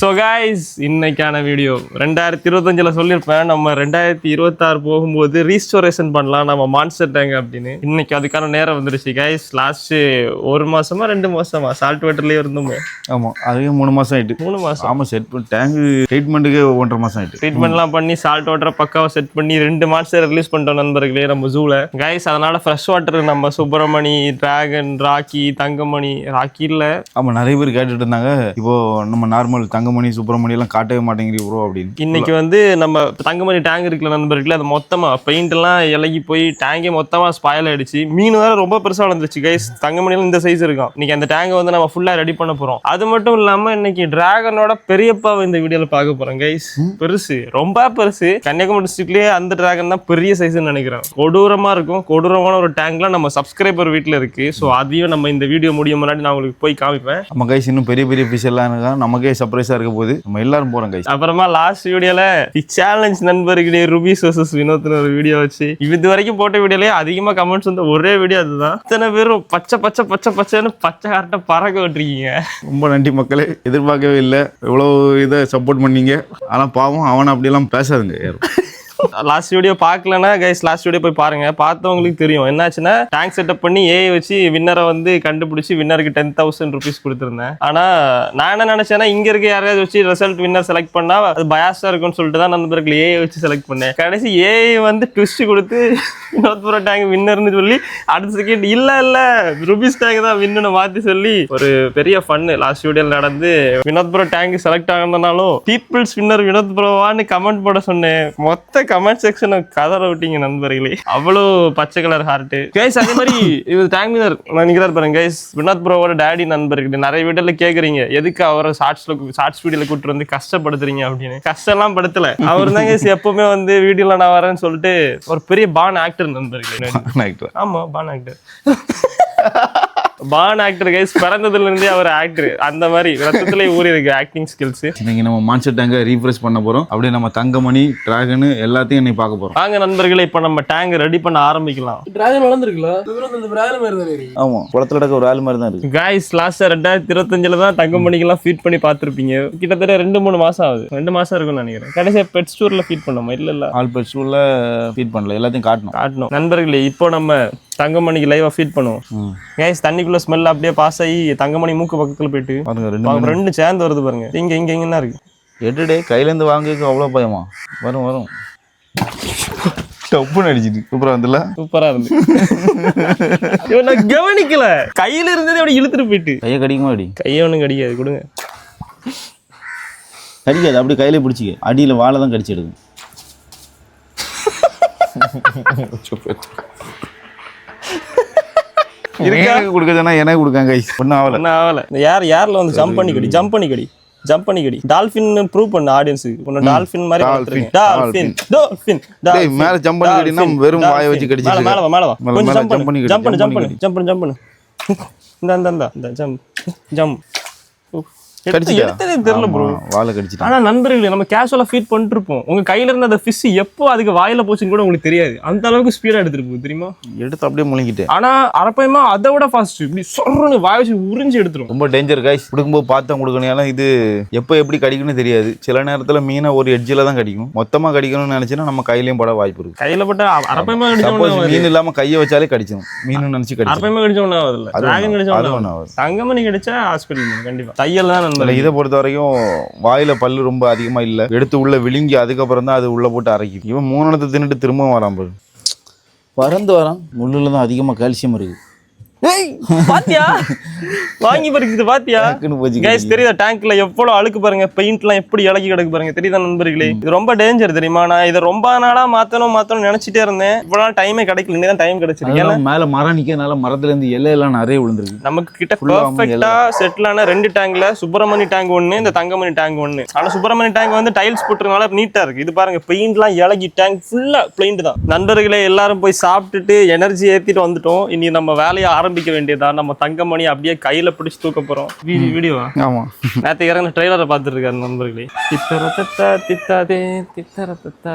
So guys இன்னைக்கான video 2025 சொல்லியிருப்பேன். நம்ம 2026 போகும்போது ரீஸ்டோரேஷன் பண்ணலாம் நம்ம மான்ஸ்டர் டேங்க் அப்படின்னு. இன்னைக்கு அதுக்கான நேரம் வந்துருச்சு கைஸ். லாஸ்ட் 1 மாசமா 2 மாசமா சால்ட் வாட்டர்லயே இருந்தோமே. ஆமா, அதுவே 3 மாசம் ஆயிட்டு. 3 மாசம். ஆமா, செட் டேங்க் ட்ரீட்மெண்ட்டுக்கு 1.5 மாசம் ஆயிட்டு. ட்ரீட்மெண்ட்லாம் பண்ணி சால்ட் வாட்டரை பக்காவை செட் பண்ணி 2 மான்ஸ்டர் ரிலீஸ் பண்ணிட்டோம் நண்பர்களே நம்ம ஜூல கைஸ். அதனால ஃப்ரெஷ் வாட்டர் நம்ம சுப்பிரமணி, டிராகன், ராக்கி, தங்கமணி, ராக்கி இல்ல ஆமா, நிறைய பேர் கேட்டுட்டு இருந்தாங்க. இப்போ நம்ம நார்மல் தங்கமணி, சுப்பிரமணி எல்லாம் காட்டவே மாட்டேங்கிறீ ப்ரோ அப்படின்னு. இன்னைக்கு வந்து நம்ம தங்கமணி டேங்க் இருக்குல்ல நண்பர்களே, அது மொத்தமா பெயிண்ட் எல்லாம் இலகி போய் டேங்கே மொத்தமா ஸ்பாயில் ஆயிடுச்சு. மீன் வேற ரொம்ப பெருசா வளர்ந்துச்சு கைஸ். தங்கமணியில இந்த சைஸ் இருக்கும். இன்னைக்கு அந்த டேங்கை வந்து நம்ம ஃபுல்லா ரெடி பண்ண போறோம். அது மட்டும் இல்லாம இன்னைக்கு டிராகனோட பெரியப்பாவை இந்த வீடியோல பார்க்க போறோம் கைஸ். பெருசு, ரொம்ப பெருசு. கன்னியாகுமரி டிஸ்ட்ரிக்ட்லயே அந்த டிராகன் தான் பெரிய சைஸ்ன்னு நினைக்கிறேன். கொடூரமா இருக்கும். கொடூரமான ஒரு டேங்க்ல நம்ம சப்ஸ்கிரைபர் வீட்டுல இருக்கு. ஸோ அதையும் நம்ம இந்த வீடியோ முடியும் முன்னாடி நான் உங்களுக்கு போய் காமிப்பேன். நம்ம கைஸ் இன்னும் பெரிய பெரிய ஃபிஷ் எல்லாம் நமக்கே சர்ப்ரைஸா இருக்க போது. நம்ம எல்லாரும் போறோம் கைஸ். அப்புறமா லாஸ்ட் வீடியோல சேலஞ்ச் நண்பர்களே ரூபீஸ் வர்சஸ் வினோத்னு ஒரு வீடியோ வச்சு இது வரைக்கும் போட்ட வீடியோலயே அதிகமா கமெண்ட்ஸ் வந்து ஒரே வீடியோ அதுதான். இத்தனை பேரும் பச்சை பச்சை பச்சை பச்சைன்னு பச்சை கரெக்டா பறக்க விட்டுருக்கீங்க. ரொம்ப நன்றி மக்களே, எதிர்பார்க்கவே இல்லை இவ்வளவு இதை சப்போர்ட் பண்ணீங்க. ஆனா பாவம் அவனை அப்படியெல்லாம் பேசாதுங்க யாரும். லாஸ்ட் வீடியோ பார்க்கலன்னா கைஸ் லாஸ்ட் வீடியோ போய் பாருங்க. பார்த்தவங்களுக்கு தெரியும் என்னாச்சுன்னா டேங்க் செட்டப் பண்ணி ஏஐ வச்சு வின்னரை வந்து கண்டுபிடிச்சி வின்னருக்கு 10,000 rupees கொடுத்துருந்தேன். ஆனா நான் என்ன நினைச்சேன்னா இங்க இருக்க யாரையாவது வச்சு ரிசல்ட் வின்னர் செலக்ட் பண்ணா அது பயாஸா இருக்கும்னு சொல்லிட்டு தான் நண்பர்கள் ஏஐ வச்சு செலக்ட் பண்ணேன். கடைசி ஏஐ வந்து ட்விஸ்ட் கொடுத்து வினோத்புரம் டேங்க் வின்னர்னு சொல்லி அடுத்த செகண்ட் இல்ல ரூபீஸ் டேங்க் தான் வின்னு மாத்தி சொல்லி ஒரு பெரிய ஃபன்னு லாஸ்ட் வீடியோல நடந்து வினோத்புரம் டேங்க் செலக்ட் ஆகணும்னாலும் பீப்புள்ஸ் வின்னர் வினோத்புரவான்னு கமெண்ட் போட சொன்னேன். மொத்த கமெண்ட் செக்ஷன் கதற விட்டீங்க நண்பர்களே. அவ்வளோ பச்சை கலர் ஹார்ட் கைஸ். அதே மாதிரி இது டேங்க் வின்னர் நினைக்கிறார் பாருங்க கைஸ். வினோத் ப்ரோவோட டேடி நண்பர்களே. நிறைய வீடியோல கேக்குறீங்க எதுக்கு அவரை ஷார்ட்ஸ் வீடியோல கூட்டு வந்து கஷ்டப்படுத்துறீங்க அப்படின்னு. கஷ்டம்லாம் படுத்தல. அவர் தான் கைஸ் எப்பவுமே வந்து வீடியோல நான் வரேன்னு சொல்லிட்டு ஒரு பெரிய பான் ஆக்டர் நண்பர்களே. ஆமா, பான் ஆக்டர். பான் ஆக்டர் கைஸ். பிறந்ததுல இருந்தே அவர் ஆக்டர். அந்த மாதிரி ரத்தத்திலே ஊறி இருக்கு ஆக்டிங் ஸ்கில்ஸ். இன்னைக்கு நம்ம மான்ஸ்டர் டேங்கை ரீஃப்ரெஷ் பண்ண போறோம். அப்படியே நம்ம தங்கமணி, டிராகன் எல்லாத்தையும் இன்னைக்கு பார்க்க போறோம். வாங்க நண்பர்களே, இப்ப நம்ம டேங்க் ரெடி பண்ண ஆரம்பிக்கலாம். டிராகன் வளர்ந்துருக்குல. ஆமா, குளத்துல இருக்க ஒரு ஆள் மாதிரி தான் இருக்கு கைஸ். லாஸ்ட் 2025 தான் தங்கமணிக்கெல்லாம் ஃபீட் பண்ணி பார்த்துருப்பீங்க. கிட்டத்தட்ட 2-3 மாசம் ஆகுது. 2 மாசம் இருக்கும்னு நினைக்கிறேன். கடைசியா பெட் ஸ்டோர்ல ஃபீட் பண்ணோமா? இல்ல ஆல் பெட் ஸ்டோர்ல ஃபீட் பண்ணல, எல்லாத்தையும் காட்டணும். நண்பர்களே, இப்போ நம்ம தங்கமணிக்கு லைவா ஃபீட் பண்ணுவோம். கைஸ், தண்ணிக்குள்ள ஸ்மெல் அப்படியே பாஸ் ஆகி தங்கமணி மூக்கு பக்கத்துல போயிட்டு பாருங்க, ரெண்டு சேர்ந்து வருது பாருங்க. இங்க என்ன இருக்கு? எட்டுடே கையில இருந்து வாங்கிக்க அவ்வளவு பயமா? வரும் டப்புன்னு அடிச்சிட்டு சூப்பரா வந்துல. சூப்பரா இருந்து நான் கவனிக்கல. கையில இருந்ததே அப்படி இழுத்துட்டு போயிட்டு. கையை கடிக்குமா? அடி கையை ஒன்றும் கடிக்காது. கொடுங்க. கடிக்காது, அப்படி கையில பிடிச்சிக்க. அடியில வாழை தான் கடிச்சு எடுக்கும். எனக்கு கொடுக்காங்க யார்ல வந்து ஜம்ப் பண்ணி கடி. டால்பின் ப்ரூவ் பண்ண ஆடியன்ஸுக்கு. உன்ன டால்பின் மாதிரி வளர்த்துறீங்க. டால்பின் மேல ஜம்ப் பண்ணி கடினா வெறும் வாயை வச்சு கடிச்சிட்டு. மேல வா. கொஞ்சம் ஜம்ப் பண்ணு. இந்த ஜம்ப். தெரியல ப்ரோ. வாழை கடிச்சிட்டு. ஆனா நண்பர்களே, நம்ம கேஷுவலா ஃபீட் பண்ணிட்டு இருப்போம். உங்க கையில இருந்த அந்த ஃபிஷ் எப்போ அதுக்கு வாயில போச்சுன்னு கூட உங்களுக்கு தெரியாது. அந்த அளவுக்கு ஸ்பீடா எடுத்துட்டு போகுது தெரியுமா? எடுத்து அப்படியே முழுங்கிட்டு. ஆனா அரப்பயமா அதை விட ஃபாஸ்ட். இப்படி சொல்றன்னு வாய வச்சு உறிஞ்சி எடுத்துரும். ரொம்ப டேஞ்சர் கைஸ். கொடுக்கும்போது பார்த்தா கொடுக்கணும். ஏன்னா இது எப்போ எப்படி கடிக்கணும்னு தெரியாது. சில நேரத்துல மீனை ஒரு எட்ஜில தான் கடிக்கும். மொத்தமா கடிக்கணும்னு நினைச்சுன்னா நம்ம கையிலயும் பட வாய்ப்பு இருக்கு. கையில பட்ட அரப்பயமா மீன் இல்லாம கையை வச்சாலே கடிச்சிடும். மீன் நினைச்சு கடிச்சு அரப்பயமா கடிச்ச ஒன்னும் ஆகுது. டிராகன் கடிச்ச ஒன்னும் ஆகுது. தங்கமணி கடிச்சா ஹாஸ்பிட்டல் கண்டிப்பா. தையல் தான் நண்பர்களே. இதை பொறுத்த வரைக்கும் வாயில பல்லு ரொம்ப அதிகமா இல்ல. எடுத்து உள்ள விழுங்கி அதுக்கப்புறம் தான் அது உள்ள போட்டு அரைக்கும். இவன் 3 இடத்தை தின்னுட்டு திரும்பவும் வரான் பாரு. பறந்து வரான். முள்ளுல தான் அதிகமா கால்சியம் இருக்கு. பாத்தியா? வாங்கி பறிக்குது பாத்தியா? கைஸ், தெரியுதா டேங்க்ல எவ்வளவு அழுக்கு பாருங்க. பெயிண்ட் எல்லாம் எப்படி இலகி கிடக்கு பாருங்க. தெரியுதா நண்பர்களே? இது ரொம்ப டேஞ்சர் தெரியுமா? நான் இதை ரொம்ப நாளா மாத்தணும் நினைச்சிட்டே இருந்தேன். இவ்வளவு டைமே கிடைக்கல. இன்னும் டைம் கிடைச்சிருக்கு. மேல மரம் நிக்கிறதுனால மரத்துல இருந்து எல்லாம் நிறைய விழுந்துருக்கு. நமக்கு கிட்ட பெர்ஃபெக்ட்டா செட்டிலான 2 டேங்க்ல சுப்பிரமணி டேங்க் 1, இந்த தங்கமணி டேங்க் 1. ஆனா சுப்பிரமணி டேங்க் வந்து டைல்ஸ் போட்டுறதுனால நீட்டா இருக்கு. இது பாருங்க, பெயிண்ட் எல்லாம் இலகி டேங்க் ஃபுல்லா பெயிண்ட் தான். நண்பர்களே, எல்லாரும் போய் சாப்பிட்டுட்டு எனர்ஜி ஏத்திட்டு வந்துட்டோம். இனி நம்ம வேலையை ஆரம்பிக்க வேண்டியதா. நம்ம தங்கமணி அப்படியே கையில பிடிச்சு தூக்க போறோம். வீடியோவா? ஆமா, நேத்து இறங்க ட்ரெய்லரை பார்த்துட்டு இருக்காரு நண்பர்களே.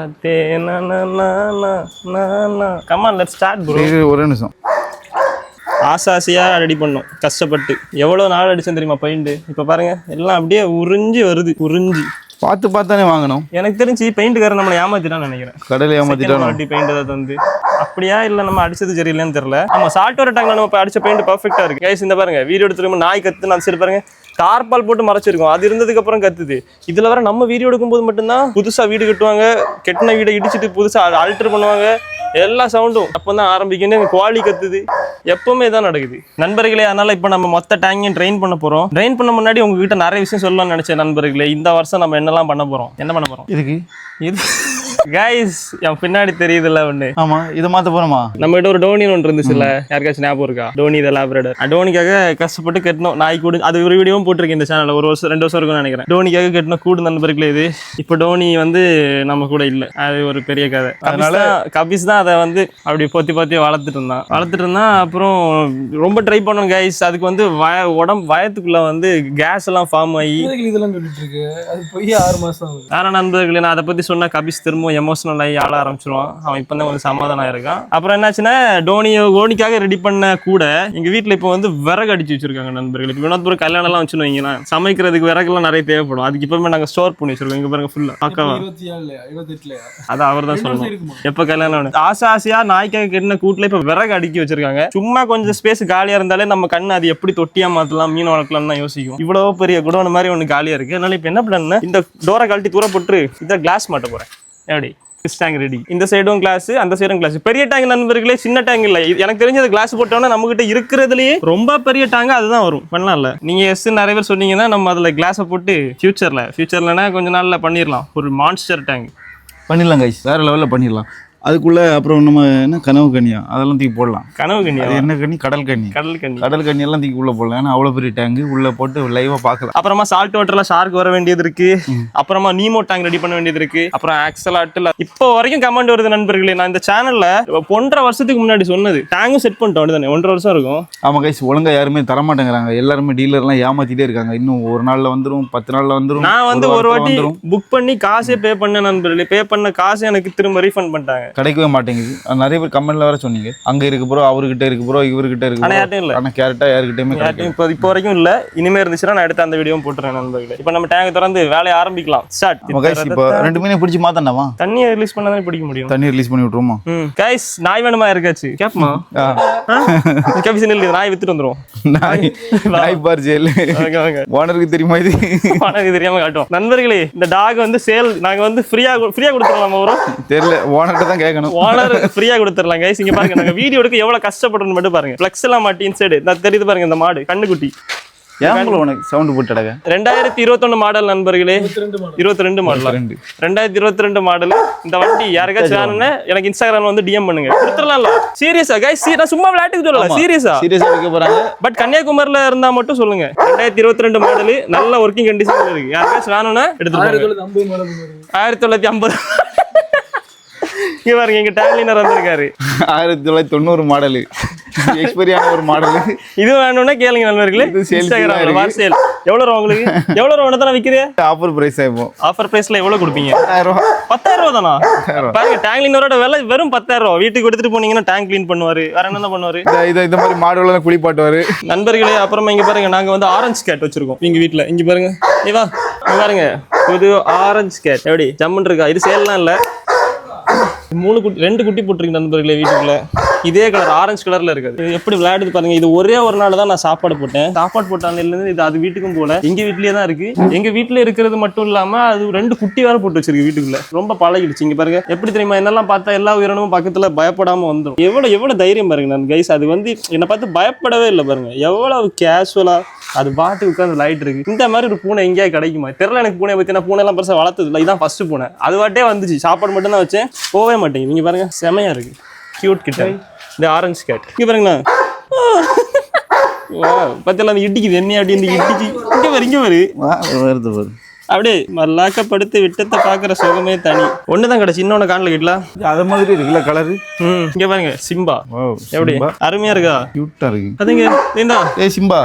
Come on, let's start bro. ஒரு நிமிஷம். ஆசையாக ரெடி பண்ணோம் கஷ்டப்பட்டு. எவ்வளோ நாள் அடிச்சேன் தெரியுமா பெயிண்ட். இப்போ பாருங்க எல்லாம் அப்படியே உறிஞ்சி வருது. உறிஞ்சி பார்த்து பார்த்தானே வாங்கணும். எனக்கு தெரிஞ்சு பெயிண்ட்காரன் நம்மளை ஏமாத்திட்டான்னு நினைக்கிறேன். கடையில் ஏமாத்திட்டானோ பெயிண்ட் ஏதாவது வந்து அப்படியா இல்லை நம்ம அடிச்சது சரியில்லைன்னு தெரியல. ஆமா சால்ட் வர டேங்க்ல நம்ம அடிச்ச பெயிண்ட் பர்ஃபெக்டா இருக்கு. கைஸ் இந்த பாருங்க வீடியோ எடுத்துருக்கும் நாய் கத்து நான் சரி பாருங்க தார்பால் போட்டு மறைச்சிருக்கோம். அது இருந்ததுக்கு அப்புறம் கத்துது. இதுல வர நம்ம வீடியோ எடுக்கும்போது மட்டும்தான் புதுசா வீடு கட்டுவாங்க, கெட்டின வீடை இடிச்சிட்டு புதுசா ஆல்டர் பண்ணுவாங்க, எல்லா சவுண்டும் அப்பதான் ஆரம்பிக்கணும். குவாலி கத்துது, எப்பவுமே தான் நடக்குது நண்பர்களே. அதனால இப்போ நம்ம மொத்த டேங்கையும் ட்ரெயின் பண்ண போறோம். ட்ரெயின் பண்ண முன்னாடி உங்ககிட்ட நிறைய விஷயம் சொல்லலாம்னு நினைச்சேன் நண்பர்களே. இந்த வருஷம் நம்ம என்னெல்லாம் பண்ண போறோம், என்ன பண்ண போறோம் இதுக்கு இது கைஸ் என் பின்னாடி தெரியுதுல்ல ஒண்ணு. ஆமா இதை மாத்த போறோமா? நம்ம கிட்ட ஒரு டோனி ஒன்று இருந்துச்சுல்ல, யாருக்காச்சும் ஞாபகம் இருக்கா? டோனி த லேப்ரடார். டோனிக்காக கஷ்டப்பட்டு கட்டணும் நாய் கூடு. அது ஒரு வீடியோவும் போட்டிருக்கேன் இந்த சேனல்ல. ஒரு வருஷம் 2 வருஷம் இருக்கும்னு நினைக்கிறேன். டோனிக்காக கட்டின கூடு நண்பர்களே இது. இப்போ டோனி வந்து நம்ம கூட இல்லை, அது ஒரு பெரிய கதை. அதனால கபிஸ் தான் அதை வந்து அப்படி பொத்தி பொத்தி வளர்த்துட்டு இருந்தான். அப்புறம் ரொம்ப ட்ரை பண்ணோம் கைஸ். அதுக்கு வந்து உடம்பு வயத்துக்குள்ள வந்து கேஸ் எல்லாம் ஃபார்ம் ஆகி இதெல்லாம் சொல்லிட்டு இருக்கு. அது போய் 6 மாசம் ஆகுது. வேற நண்பர்களே நான் அதை பத்தி சொன்னா கபிஸ் திரும்ப எமோஷனல் ஆகி ஆள ஆரம்பிச்சிருவான். அவன் இப்போ தான் கொஞ்சம் சமாதானம் ஆயிருக்கான். அப்புறம் என்னாச்சுன்னா டோனிக்காக ரெடி பண்ண கூட எங்க வீட்டுல இப்போ வந்து விறகு அடிச்சு வச்சிருக்காங்க நண்பர்கள். இப்போ வினோத்புரம் கல்யாணம் எல்லாம் வச்சுன்னு வைங்களா, சமைக்கிறதுக்கு விறகுலாம் நிறைய தேவைப்படும். அதுக்கு இப்பவுமே நாங்க ஸ்டோர் பண்ணி வச்சிருக்கோம். இங்க பாருங்க ஃபுல்லா பார்க்கலாம். 27 அது அவர் தான் சொல்லணும் எப்ப கல்யாணம். ஆசையா நாய்க்காக கட்டின கூட்டுல இப்ப விறகு அடுக்கி வச்சிருக்காங்க. சும்மா கொஞ்சம் ஸ்பேஸ் காலியா இருந்தாலே நம்ம கண்ணு அது எப்படி தொட்டியா மாத்தலாம், மீன் வளர்க்கலாம் தான் யோசிக்கும். இவ்வளவு பெரிய குடோன் மாதிரி ஒண்ணு காலியா இருக்கு. அதனால இப்ப என்ன பண்ண, இந்த டோரை கழட்டி தூர போட்டு இதை கிளாஸ் மாட்ட போறேன். எப்படி டேங்க் ரெடி. இந்த சைடும் கிளாஸ், அந்த சைடும் கிளாஸ். பெரிய டேங்க் நண்பர்களே, சின்ன டேங்க் இல்ல. எனக்கு தெரிஞ்சது கிளாஸ் போட்டோம்னா நம்ம கிட்ட இருக்கிறதுலயே ரொம்ப பெரிய டேங்க் அதுதான் வரும். பண்ணலாம்ல நீங்க எஸ் நிறைய பேர் சொன்னீங்கன்னா நம்ம அதுல கிளாஸை போட்டு ஃபியூச்சர்லனா கொஞ்ச நாள்ல பண்ணிடலாம் ஒரு மான்ஸ்டர் டேங்க் பண்ணிடலாம் கைஸ். வேற லெவலில் பண்ணிடலாம். அதுக்குள்ள அப்புறம் நம்ம என்ன கனவு கண்ணியா அதெல்லாம் தூக்கி போடலாம். கனவு கண்ணி அது என்ன கண்ணி? கடல் கண்ணி. கடல் கண்ணி எல்லாம் தூக்கி உள்ள போடலாம். ஏன்னா அவ்வளவு பெரிய டேங்க் உள்ள போட்டு லைவா பார்க்கலாம். அப்புறமா சால்ட் வாட்டர்ல ஷார்க் வர வேண்டியது இருக்கு. அப்புறமா நீமோ டேங்க் ரெடி பண்ண வேண்டியது இருக்கு. அப்புறம் ஆக்சலாட்ல இப்போ வரைக்கும் கமெண்ட் வருது நண்பர்களே. நான் இந்த சேனல்ல 1.5 வருஷத்துக்கு முன்னாடி சொன்னது டேங்கும் செட் பண்ணிட்டோம். தானே 1.5 வருஷம் இருக்கும். ஆமா கைஸ், ஒழுங்கா யாருமே தரமாட்டேங்கிறாங்க. எல்லாருமே டீலர்லாம் ஏமாத்திட்டே இருக்காங்க. இன்னும் ஒரு நாள்ல வந்துடும், 10 நாள்ல வந்துடும். நான் வந்து ஒரு வாட்டி புக் பண்ணி காசே பே பண்ண நண்பர்களே. பே பண்ண காசு எனக்கு திரும்ப ரீஃபண்ட் பண்ணிட்டாங்க. கிடைக்கவே மாட்டேங்குது. நிறைய பேர் கமெண்ட்ல வர சொன்னீங்க அங்க இருக்கு ப்ரோ, அவர்கிட்ட இருக்கு ப்ரோ, இவர்கிட்ட இருக்கு. ஆனா கேரட்டா யாருக்கிட்டயுமே இப்போ வரைக்கும் இல்ல. இனிமே இருந்துச்சுன்னா நான் எடுத்து அந்த வீடியோ போட்டுறேன் நண்பர்களே. இப்போ நம்ம டேங்க் திறந்து வேலையை ஆரம்பிக்கலாம். ஸ்டார்ட். இப்போ 2 மீனை பிடிச்சி மாத்தண்டாமா? தண்ணியை ரிலீஸ் பண்ணாதான் பிடிக்க முடியும். தண்ணி ரிலீஸ் பண்ணி விட்டுருமா? கைஸ் நாய் வேணுமா இருக்காச்சு கேப்மா? கபிஸ் நில்லு, நாய் வித்துட்டு வந்துரும். நாய் பார் ஜெயில். ஓனருக்கு தெரியுமா? இது ஓனருக்கு தெரியாம காட்டுவோம் நண்பர்களே. இந்த டாக் வந்து சேல் நாங்க வந்து ஃப்ரீயா கொடுத்துடலாமா வரும் தெரியல. ஓனர்கிட்ட தான் கேட்கணும். ஓனர் ஃப்ரீயா கொடுத்துடலாம் கைஸ். இங்க பாருங்க நாங்க வீடியோ எடுக்க எவ்வளவு கஷ்டப்படுறோம் மட்டும் பாருங்க. ஃபிளக்ஸ் எல்லாம் மாட்டி இன்சைடு நான் தெரியுது பாருங்க. இந்த மாடு கண்ணுக்குட்டி உனக்கு சவுண்ட் போட்டுடங்க. 2021 மாடல் நண்பர்களே. 22 மாடல் 2022 மாடல். இந்த வண்டி யாருக்காச்சும் வேணும்னா எனக்கு இன்ஸ்டாகிராம்ல வந்து டிஎம் பண்ணுங்க, கொடுத்துடலாம்ல. சீரியஸா கைஸ், நான் சும்மா விளையாட்டுக்கு சொல்லல, சீரியஸா வைக்க போறாங்க. பட் கன்னியாகுமரியில இருந்தா மட்டும் சொல்லுங்க. 2022 மாடல் நல்ல ஒர்க்கிங் கண்டிஷன்ல இருக்கு. யாருக்காச்சும் வேணும்னா எடுத்துக்கோங்க. 1950 இங்க பாருங்க எங்க டேக்லைனர் வந்திருக்காரு. 1990 மாடல் எக்ஸ்பீரியான ஒரு மாடல். இது வேணும்னா கேளுங்க நண்பர்களே. இன்ஸ்டாகிராம்ல வார்சேல். எவ்வளவு ரூபா உங்களுக்கு? எவ்வளவு ரூபா தான விக்கிறீங்க? ஆஃபர் பிரைஸ் ஆகும். ஆஃபர் பிரைஸ்ல எவ்வளவு கொடுப்பீங்க? 10,000 ரூபா தானா? பாருங்க டேங்க் கிளீனரோட விலை வெறும் 10,000 ரூபா. வீட்டுக்கு எடுத்துட்டு போனீங்கன்னா டேங்க் க்ளீன் பண்ணுவாரு. வேற என்ன பண்ணுவாரு? இந்த மாதிரி மாடுல குளிப்பாட்டுவாரு நண்பர்களே. அப்புறமா இங்க பாருங்க நாங்க வந்து ஆரஞ்சு கேட் வச்சிருக்கோம் எங்க வீட்டுல. இங்க பாருங்க இவா பாருங்க புது ஆரஞ்சு கேட். எப்படி ஜம்முன்னு இருக்கா? இது சேல்லாம் இல்ல. 2 குட்டி போட்டிருக்கு நண்பர்களே வீட்டுக்குள்ள. இதே கலர் ஆரஞ்சு கலர்ல இருக்காது. இது எப்படி விளையாடுது பாருங்க. இது ஒரே ஒரு நாள் தான் நான் சாப்பாடு போட்டேன். சாப்பாடு போட்டால இருந்து இது அது வீட்டுக்கும் போல எங்க வீட்லயே தான் இருக்கு. எங்க வீட்டுல இருக்கிறது மட்டும் இல்லாம அது 2 குட்டி வேற போட்டு வச்சிருக்கு வீட்டுக்குள்ள. ரொம்ப பழகிடுச்சு. இங்க பாருங்க எப்படி தெரியுமா, என்னெல்லாம் பார்த்தா எல்லா உயிரினமும் பக்கத்துல பயப்படாம வந்துடும். எவ்வளவு தைரியம் பாருங்க நான் கைஸ். அது வந்து என்னை பார்த்து பயப்படவே இல்லை பாருங்க. எவ்வளவு கேஷுவலா அது பாட்டு உட்காந்து லைட் இருக்கு. இந்த மாதிரி ஒரு பூனை எங்கேயா கிடைக்குமா தெரியல எனக்கு. பூனை பத்தி நான் பூனை எல்லாம் பெருசா வளர்த்தது இல்லை. இதான் ஃபர்ஸ்ட் பூனை. அது வாட்டே வந்துச்சு. சாப்பாடு மட்டும் தான் வச்சேன், போவே மாட்டேங்குது. நீங்க பாருங்க செமையா இருக்கு. கியூட் கிட்ட இந்த ஆரஞ்சு கேட். இங்க பாருங்களா பத்தியெல்லாம் இடிக்குது என்ன அப்படி இந்த இடிச்சு. இங்க வருது அப்படியே மல்லாக்கப்படுத்து விட்டத்தை பாக்குற சுகமே தனி. ஒண்ணுதான் கிடைச்சு, இன்னொன்னு காணல கிட்டலாம். அது மாதிரி இருக்குல்ல கலரு. இங்க பாருங்க சிம்பா. எப்படி அருமையா இருக்கா? கியூட்டா இருக்கு. அதுங்க நீந்தா சிம்பா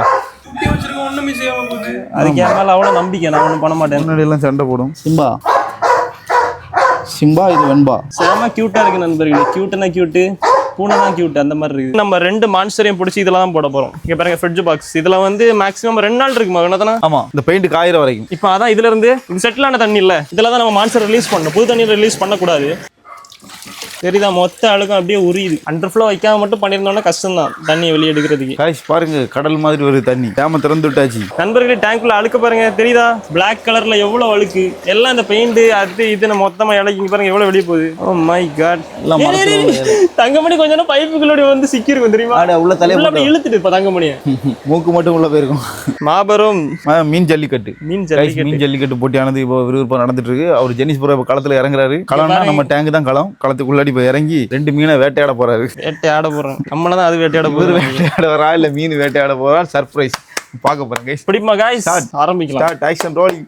அதுக்கு என் மேல அவ்வளவு நம்பிக்கை. நான் ஒண்ணும் பண்ண மாட்டேன். முன்னாடி எல்லாம் சண்டை போடும். சிம்பா இது வெண்பா. செம கியூட்டா இருக்கு நண்பர்களே. கியூட்னா கியூட்டு பூனை தான் கியூட் அந்த மாதிரி இருக்கு. நம்ம 2 மான்ஸ்டரையும் பிடிச்சி இதெல்லாம் தான் போட போறோம். இங்க பாருங்க ஃப்ரிட்ஜ் பாக்ஸ். இதுல வந்து மேக்ஸிமம் 2 நாள் இருக்குமா என்னதானா? ஆமா, இந்த பெயிண்ட் காயிற வரைக்கும். இப்போ அதான் இதுல இருந்து இது செட்டில் ஆன தண்ணி இல்ல, இதெல்லாம் தான் நம்ம மான்ஸ்டர் ரிலீஸ் பண்ணணும். புது தண்ணி ரிலீஸ் பண்ணக்கூடாது. சரிதா, மொத்த அழுக்கம் அப்படியே உரியுது. அண்டர்ஃப்ளோ வைக்காம மட்டும் பண்ணியிருந்தோம்னா கஷ்டம் தான் தண்ணியை வெளியே எடுக்கிறதுக்கு. காய்ஸ் பாருங்க, கடல் மாதிரி வருது தண்ணி. டேம திறந்து விட்டாச்சு. நண்பர்களே, டேங்க்குள்ள அழுக்க பாருங்க, தெரியுதா? பிளாக் கலர்ல எவ்வளவு அழுக்கு. எல்லாம் இந்த பெயிண்ட் அது இதுன்னு மொத்தமா இலக்கி பாருங்க எவ்வளவு வெளியே போகுது. Oh my God. தங்கமணி கொஞ்ச நேரம் பைப்புகளோட வந்து சிக்கிருக்கும் தெரியுமா? உள்ள தலையில அப்படி இழுத்துட்டு இப்ப தங்கமணியை மூக்கு மட்டும் உள்ள போயிருக்கும். மாபெரும் மீன் ஜல்லிக்கட்டு. மீன் ஜல்லிக்கட்டு போட்டியானது இப்போ விறுவிறுப்பா நடந்துட்டு இருக்கு. அவர் ஜெனிஸ் புற களத்துல இறங்குறாரு. களம்னா நம்ம டேங்க் தான் களம். களத்துக்குள்ளாடி இப்போ இறங்கி 2 மீனை வேட்டையாட போறாரு. வேட்டையாட போறோம் நம்மள தான். அது வேட்டையாட போறாரு. வேட்டையாட வரா இல்ல மீன் வேட்டையாட போறா? சர்ப்ரைஸ் பார்க்க போறேன் கைஸ். பிடிமா கைஸ்? ஆரம்பிக்கலாம். Start action rolling.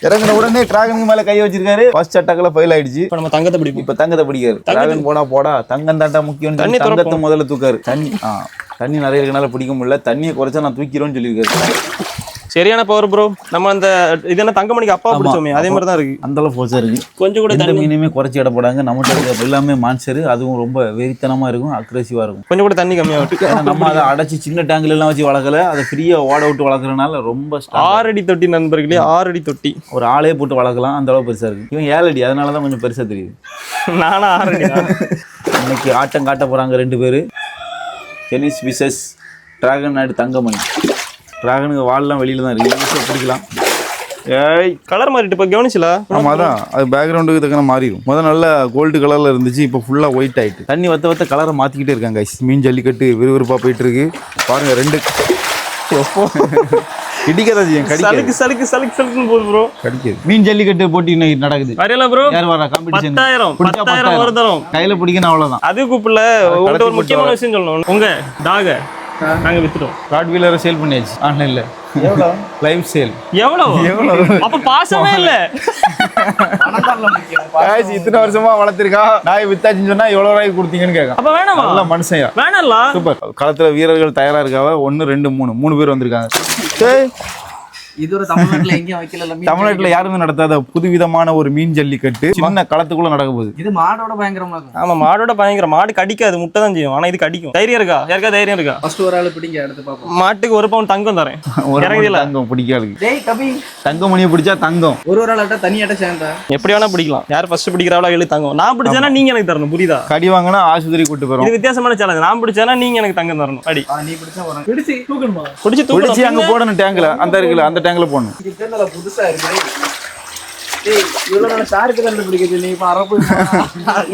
இறங்குன உடனே டிராகன் மேல கை வச்சிருக்காரு. ஃபர்ஸ்ட் அட்டாக்ல ஃபெயில் ஆயிடுச்சு. இப்போ நம்ம தங்கத்தை பிடிப்போம். இப்போ தங்கத்தை பிடிக்காரு. டிராகன் போடா தங்கம் தாண்டா முக்கியம். தங்கத்தை முதல்ல தூக்காரு. தண்ணி நிறைய இருக்கனால பிடிக்க முடியல. தண்ணியை குறைச்சா நான் தூக்கிறோன்னு சொல்லியிருக்காரு. சரியான பவர் ப்ரோ. நம்ம அந்த இது என்ன தங்கமணிக்கு அப்பா பிடிச்சோமே அதே மாதிரி தான் இருக்கு. அந்த அளவு ஃபோர்ஸா இருக்கு. கொஞ்சம் கூட எந்த மீனுமே குறைச்சி இட போடாங்க. நம்மகிட்ட எல்லாமே மான்சரு. அதுவும் ரொம்ப வெறித்தனமா இருக்கும், அக்ரெசிவா இருக்கும். கொஞ்சம் கூட தண்ணி கம்மியாகும். நம்ம அதை அடைச்சி சின்ன டேங்க்ல எல்லாம் வச்சு வளர்க்கல. அதை ஃப்ரீயா ஓட விட்டு வளர்க்கறதுனால ரொம்ப 6 அடி தொட்டி நண்பர்களே. 6 அடி தொட்டி ஒரு ஆளே போட்டு வளர்க்கலாம். அந்த அளவு பெருசா இருக்கு. இவன் 7 அடி, அதனாலதான் கொஞ்சம் பெருசா தெரியுது. நானும் 6 அடி. இன்னைக்கு ஆட்டம் காட்ட போறாங்க 2 பேரு. Jenneys versus dragon and Thangamani. டிராகனுக்கு வால்லாம் வெளியில தான் இருக்கு. பிடிக்கலாம். ஏய், கலர் மாறிட்டு இப்போ கவனிச்சல? ஆமா, அதான் அது பேக்ரவுண்டுக்கு தக்கன மாறிடும். முதல்ல நல்ல கோல்டு கலர்ல இருந்துச்சு, இப்போ ஃபுல்லா ஒயிட் ஆயிட்டு. தண்ணி வத்த கலரை மாத்திக்கிட்டே இருக்காங்க கைஸ். மீன் ஜல்லிக்கட்டு விறுவிறுப்பா போயிட்டு இருக்கு. பாருங்க 2 இடிக்கதான் செய்யும். சலுக்கு போகுது ப்ரோ. கடிக்குது. மீன் ஜல்லிக்கட்டு போட்டி இன்னைக்கு நடக்குது. வரையல ப்ரோ. யார் வரா? காம்படிஷன் 10,000 ஒரு தரம் கையில பிடிக்கணும், அவ்வளவுதான். அது கூப்பிடல. உங்கள்ட்ட ஒரு முக்கியமான விஷயம் சொல்லணும். உங்க டாக நாங்க வித்துட்டோம். ராட் வீலரை சேல் பண்ணியாச்சு ஆன்லைன்ல. எவ்வளோ? Live sale. எவ்வளவு? அப்ப பாசமே இல்ல. இத்தனை வருஷமா வளர்த்திருக்கா. நாய் வித்தாச்சுன்னு சொன்னா எவ்வளவு ரூபாய்க்கு கொடுத்தீங்கன்னு கேட்க. அப்ப வேணாமா? நல்ல மனுஷன். வேணாம்ல. சூப்பர். களத்துல வீரர்கள் தயாரா இருக்காவ. 1 2 3 பேர் வந்திருக்காங்க. இது ஒரு தமிழ்நாட்டுல எங்கேயும் வைக்கல. தமிழ்நாட்டுல யாருமே நடத்தாத புதுவிதமான ஒரு மீன் ஜல்லிக்கட்டு சின்ன களத்துக்குள்ள நடக்க போகுது. இது மாடோட பயங்கரமா இருக்கும். ஆமா, மாடோட பயங்கரம். மாடு கடிக்காது, முட்டை தான் செய்யும். ஆனா இது கடிக்கும். தைரியம் இருக்கா? யாருக்கா தைரியம் இருக்கா? ஃபர்ஸ்ட் ஒரு ஆளு பிடிங்க, அடுத்து பாப்போம். மாட்டுக்கு 1 பவுன் தங்கம் தரேன். தங்கம் பிடிக்காது. டேய் கபி, தங்கமணியை பிடிச்சா தங்கம். ஒரு ஆள்ட்ட தனியாட்ட சேர்ந்தா எப்படி வேணா பிடிக்கலாம். யார் ஃபர்ஸ்ட் பிடிக்கிறாளோ எழுதி தங்கம். நான் பிடிச்சேனா நீங்க எனக்கு தரணும். புரியுதா? கடி வாங்கினா ஆஸ்பத்திரி கூட்டு போறோம். இது வித்தியாசமான சேலஞ்ச். நான் பிடிச்சேனா நீங்க எனக்கு தங்கம் தரணும். அடி நீ பிடிச்சா வரேன். பிடிச்சி தூக்கணுமா? பிடிச்சி அங்க போடணும். டேங்க்ல அந்த இருக்குல்ல, அந்த டேங்க்ல போடணும். நல்லா புதுசா இருக்கு. டேய் இவ்வளவு நாள் ஷார்க்கு தான் பிடிக்குது. நீ இப்ப அரப்பு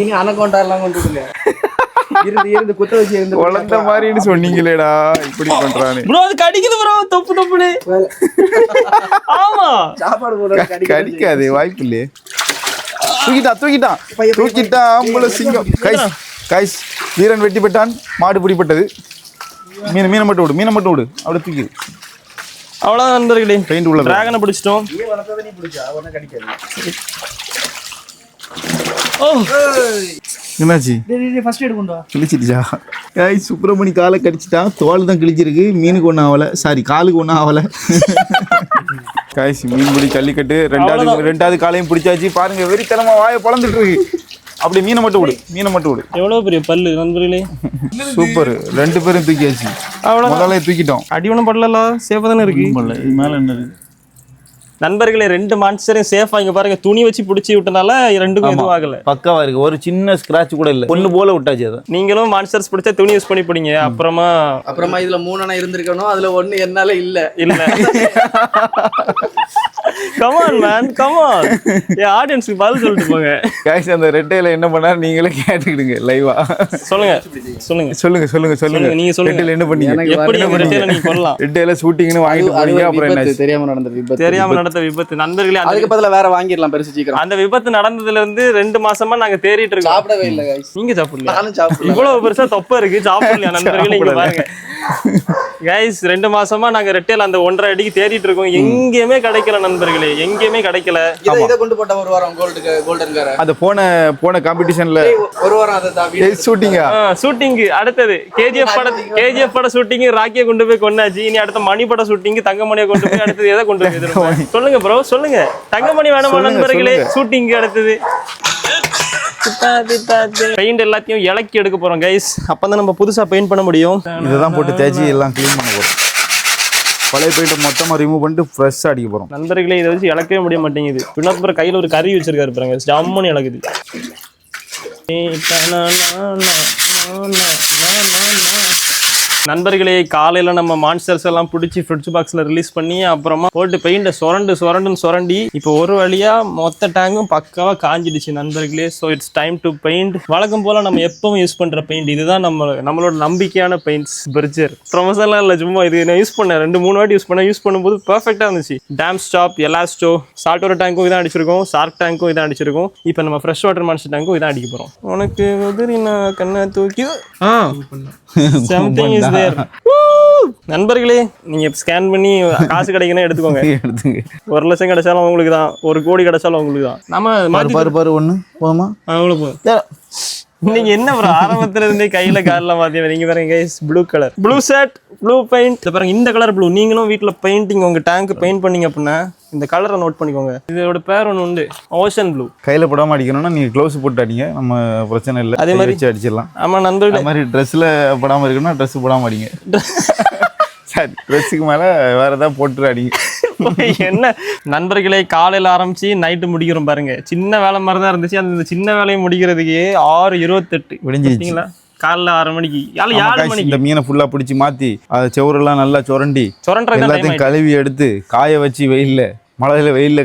இனி அனகோண்டா எல்லாம் கொண்டு வரல. இருந்து குத்த வச்சு இருந்து குழந்தை மாதிரின்னு சொன்னீங்களேடா, இப்படி பண்றானே ப்ரோ. அது கடிக்குது ப்ரோ. தொப்புனு. ஆமா, சாப்பாடு போட கடிக்காது, வாய்ப்பு இல்லையே. தூக்கிட்டான் அம்புல சிங்கம். கைஸ் வீரன் வெட்டி பெற்றான். மாடு பிடிப்பட்டது. மீனை மட்டும் விடு. அப்படியே தூக்கி. அவ்வளவுதான் நண்பர்களே. பெயிண்ட் உள்ள டிராகனை பிடிச்சிட்டோம். நீ வளர்த்தத நீ பிடிச்சா அவன கடிக்காது. ஓ என்னாச்சு? டேய் ஃபர்ஸ்ட் எய்ட் கொண்டு வா. கிழிச்சிடுச்சா? கைஸ் சுப்பிரமணி காலை கடிச்சிட்டான். தோல் தான் கிழிச்சிருக்கு. மீனுக்கு ஒன்றும் ஆகலை. சாரி, காலுக்கு ஒன்றும் ஆகலை. கைஸ் மீன்பிடி ஜல்லிக்கட்டு 2வது காலையும் பிடிச்சாச்சு. பாருங்க வெறித்தனமா வாயை பொளந்துட்டு இருக்கு. அப்படி மீனை மட்டும் விடு. எவ்வளவு பெரிய பல்லு நண்பர்களே. சூப்பர். 2 பேரும் தூக்கியாச்சு. அவ்வளவு முதல்ல தூக்கிட்டோம். அடி ஒன்றும் படல. சேஃபா தானே இருக்கு. இது மேல என்ன இருக்கு நண்பர்களே? 2 மான்ஸ்டரையும் சேஃபா இங்க பாருங்க. துணி வச்சு பிடிச்சி விட்டனால 2க்கும் எதுவும் ஆகல. பக்காவா இருக்கு. ஒரு சின்ன ஸ்கிராட்ச் கூட இல்ல. பொண்ணு போல விட்டாச்சு. அதை நீங்களும் மான்ஸ்டர்ஸ் பிடிச்சா துணி யூஸ் பண்ணி பிடிங்க. அப்புறமா இதுல 3 அணை இருந்திருக்கணும். அதுல 1 என்னால இல்ல. Come on man, come on. ஆடியன்ஸ்க்கு பதில் சொல்லிட்டு போங்க. கைஸ் அந்த ரெட்டையில என்ன பண்ணாரு நீங்களே கேட்டுக்கிடுங்க லைவா. சொல்லுங்க. நீங்க சொல்லுங்க. ரெட்டையில என்ன பண்ணீங்க? எப்படி ரெட்டையில நீங்க சொல்லலாம்? ரெட்டையில ஷூட்டிங்னு வாங்கிட்டு போறீங்க. அப்புறம் என்ன? தெரியாம நடந்த விபத்து நண்பர்களே. அதுக்கு பதிலா வேற வாங்கிடலாம் பெருசு சீக்கிரம். அந்த விபத்து நடந்ததுல இருந்து 2 மாசமா நாங்க தேடிட்டு இருக்கோம். சாப்பிடவே இல்ல गाइस. நீங்க சாப்பிடல? நானும் சாப்பிடல. இவ்வளவு பெருசா தொப்பை இருக்கு, சாப்பிடலையா நண்பர்களே? இங்க பாருங்க गाइस, 2 மாசமா நாங்க ரெட்டையில அந்த 1.5 அடிக்கு தேடிட்டு இருக்கோம். எங்கேயுமே கிடைக்கல நண்பர்களே, எங்கேயுமே கிடைக்கல. இத கொண்டு போட்ட ஒரு வாரம் கோல்டன் கார. அது போன காம்படிஷன்ல ஒரு வாரம் அத தாவி ஷூட்டிங். அடுத்தது கேஜிஎஃப் பட ஷூட்டிங். ராக்கியை கொண்டு போய் கொண்டாச்சு. இனி அடுத்த மணி பட ஷூட்டிங். தங்கமணியை கொண்டு போய் அடுத்தது எதை கொண்டு போய் சொல்லுங்க ப்ரோ, சொல்லுங்க. தங்கமணி வேணுமா நண்பர்களே? ஷூட்டிங் அடுத்தது பெயிண்ட் எல்லாத்தையும் இலக்கி எடுக்க போறோம் கைஸ். அப்பதான் நம்ம புதுசா பெயிண்ட் பண்ண முடியும். இதெல்லாம் போட்டு தேய்ச்சி எல்லாம் க்ளீன் பண்ண போறோம். பழைய பெயிண்ட்டை மொத்தமாக ரிமூவ் பண்ணிட்டு ஃப்ரெஷ்ஷாக அடிக்க போகிறோம். நண்பர்களே இதை வச்சு இழக்கவே முடிய மாட்டேங்குது. பின்னாடி கையில் ஒரு கறி வச்சிருக்காரு பாருங்க, ஜம்முன்னு இழக்குது. நண்பர்களே காலையில் நம்ம மான்ஸ்டர்ஸ் எல்லாம் பிடிச்சி ஃப்ரிட்ஜ் பாக்ஸில் ரிலீஸ் பண்ணி அப்புறமா போட்டு பெயிண்டை சுரண்டி இப்போ ஒரு வழியாக மொத்த டேங்கும் பக்காவாக காஞ்சிடுச்சு நண்பர்களே. So it's time to paint. வழக்கம் போல் நம்ம எப்பவும் யூஸ் பண்ணுற பெயிண்ட் இதுதான். நம்மளோட நம்பிக்கையான பெயிண்ட்ஸ் பெர்ஜர். ப்ரொஃபஷனலாக இல்லை, சும்மா இது நான் யூஸ் பண்ணேன் 2-3 வாட்டி யூஸ் பண்ணும்போது பர்ஃபெக்டாக இருந்துச்சு. டேம் ஸ்டாப், எலாஸ்டோ, சால்ட் வாட்டர் டேங்க்கும் இதான் அடிச்சிருக்கோம், ஷார்க் டேங்க்கும் இதான் அடிச்சிருக்கோம். இப்போ நம்ம ஃப்ரெஷ் வாட்டர் மான்ஸ்டர் டேங்க்கும் இதான் அடிக்க போகிறோம். உனக்கு உதிரி நான் கண்ணை தூக்கி something is there. நண்பர்களே நீங்க ஸ்கேன் பண்ணி காசு கிடைக்கணும் எடுத்துக்கோங்க. 1 லட்சம் கிடைச்சாலும் உங்களுக்கு தான், 1 கோடி கிடைச்சாலும் உங்களுக்கு தான். நம்ம பாரு ஒண்ணு போதுமா? அவ்வளவு போதும். நீங்க என்ன ஒரு ஆரம்பத்துல இருந்தே கையில கார்ல மாத்தி நீங்க பாருங்க guys, blue colour, blue shirt, blue paint. பாருங்க இந்த கலர் ப்ளூ. நீங்களும் வீட்டுல பெயிண்டிங் உங்க டேங்க் பெயிண்ட் பண்ணீங்க அப்படின்னா இந்த கலரை நோட் பண்ணிக்கோங்க. இதோட பேர் ஒன்று உண்டு, ஓஷன் ப்ளூ. கையில போடாம அடிக்கணும்னா நீங்க க்ளவுஸ் போட்டு அடிங்க, நம்ம பிரச்சனை இல்லை. அதே மாதிரி வச்சு அடிச்சிடலாம். ஆமா நண்பர்களே, மாதிரி ட்ரெஸ்ல போடாம இருக்கணும்னா ட்ரெஸ் போடாம அடிங்க. சரி, ட்ரெஸ்ஸுக்கு மேல வேற ஏதாவது போட்டு அடிங்க. என்ன நண்பர்களே, காலையில ஆரம்பிச்சு நைட்டு முடிக்கிறோம் பாருங்க. சின்ன வேலை மாதிரி தான் இருந்துச்சு. அந்த சின்ன வேலையை முடிக்கிறதுக்கு 6:28 விடிஞ்சிருச்சுங்களா? காலைல 6 மணிக்கு 7 மணிக்கு இந்த மீனை ஃபுல்லா பிடிச்சி மாத்தி அது செவரெல்லாம் நல்லா சுரண்டி எல்லாத்தையும் கழுவி எடுத்து காய வச்சு வெயில்ல